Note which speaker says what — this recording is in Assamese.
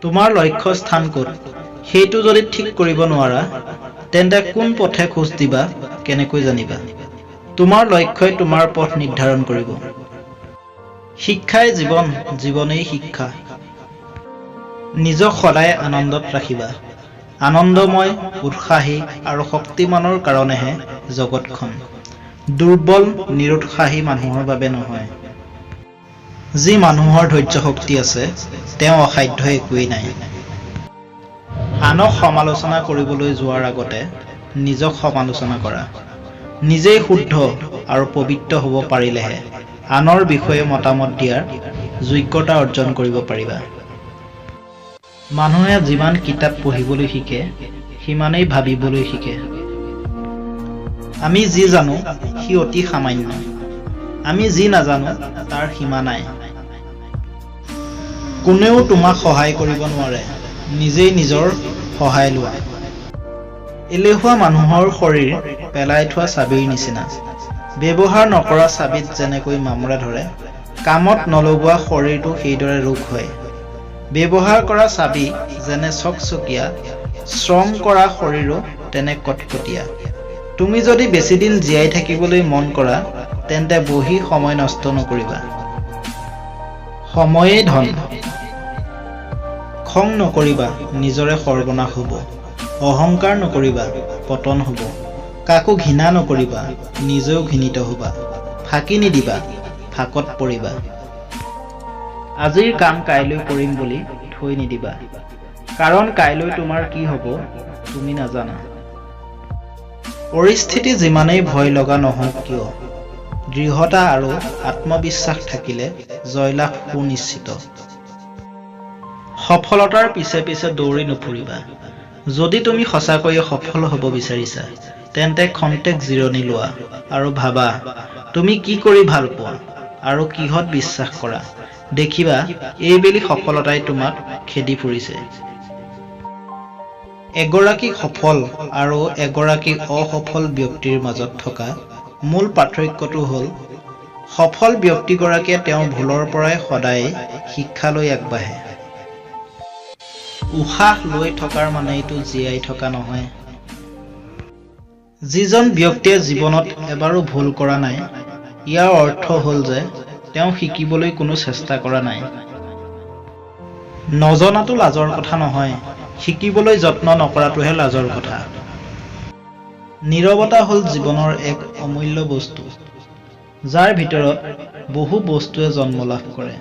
Speaker 1: তোমাৰ লক্ষ্য স্থান ক'ত সেইটো যদি ঠিক কৰিব নোৱাৰা তেন্তে কোন পথে খোজ দিবা কেনেকৈ জানিবা তোমাৰ লক্ষ্যই তোমাৰ পথ নিৰ্ধাৰণ কৰিব শিক্ষাই জীৱন জীৱনেই শিক্ষা নিজক সদায় আনন্দত ৰাখিবা আনন্দময় উৎসাহী আৰু শক্তিমানৰ কাৰণেহে জগতখন দুৰ্বল নিৰুৎসাহী মানুহৰ বাবে নহয় যি মানুহৰ ধৈৰ্য শক্তি আছে তেওঁ অসাধ্য একোৱেই নাই আনক সমালোচনা কৰিবলৈ যোৱাৰ আগতে নিজক সমালোচনা কৰা নিজেই শুদ্ধ আৰু পবিত্ৰ হ'ব পাৰিলেহে আনৰ বিষয়ে মতামত দিয়াৰ যোগ্যতা অৰ্জন কৰিব পাৰিবা মানুহে যিমান কিতাপ পঢ়িবলৈ শিকে সিমানেই ভাবিবলৈ শিকে আমি যি জানো সি অতি সামান্য আমি যি নাজানো তাৰ সীমা নাই কোনেও তোমাক সহায় কৰিব নোৱাৰে নিজেই নিজৰ সহায় লোৱা এলেহুৱা মানুহৰ শৰীৰ পেলাই থোৱা চাবিৰ নিচিনা ব্যৱহাৰ নকৰা চাবিত যেনেকৈ মামৰা ধৰে কামত নলগোৱা শৰীৰটো সেইদৰে ৰোগ হয় ব্যৱহাৰ কৰা চাবি যেনে চকচকীয়া শ্ৰম কৰা শৰীৰো তেনে কটকটীয়া তুমি যদি বেছি দিন জীয়াই থাকিবলৈ মন কৰা তেন্তে বহি সময় নষ্ট নকৰিবা সময়েই ধন খং নকৰিবা নিজৰে সৰ্বনাশ হ'ব অহংকাৰ নকৰিবা পতন হ'ব কাকো ঘৃণা নকৰিবা নিজেও ঘৃণিত হ'বা ফাঁকি নিদিবা ফাঁকত পৰিবা আজিৰ কাম কাইলৈ কৰিম বুলি থৈ নিদিবা কাৰণ কাইলৈ তোমাৰ কি হ'ব তুমি নাজানা পৰিস্থিতি যিমানেই ভয় লগা নহওক কিয় দৃঢ়তা আৰু আত্মবিশ্বাস থাকিলে জয়লাভ সুনিশ্চিত সফলতাৰ পিছে পিছে দৌৰি নুফুৰিবা যদি তুমি সঁচাকৈয়ে সফল হ'ব বিচাৰিছা তেন্তে খন্তেক জিৰণি লোৱা আৰু ভাবা তুমি কি কৰি ভাল পোৱা আৰু কিহত বিশ্বাস কৰা দেখিবা এইবেলি সফলতাই তোমাক খেদি ফুৰিছে এগৰাকী সফল আৰু এগৰাকী অসফল ব্যক্তিৰ মাজত থকা মূল পাৰ্থক্যটো হ'ল সফল ব্যক্তিগৰাকীয়ে তেওঁৰ ভুলৰ পৰাই সদায় শিক্ষা লৈ আগবাঢ়ে উশাহ লৈ থকাৰ মানেইটো জীয়াই থকা নহয় যিজন ব্যক্তিয়ে জীৱনত এবাৰো ভুল কৰা নাই ইয়াৰ অৰ্থ হ'ল যে তেওঁ শিকিবলৈ কোনো চেষ্টা কৰা নাই নজনাটো লাজৰ কথা নহয় শিকিবলৈ যত্ন নকৰাটোহে লাজৰ কথা নীৰৱতা হ'ল জীৱনৰ এক অমূল্য বস্তু যাৰ ভিতৰত বহু বস্তুৱে জন্ম লাভ কৰে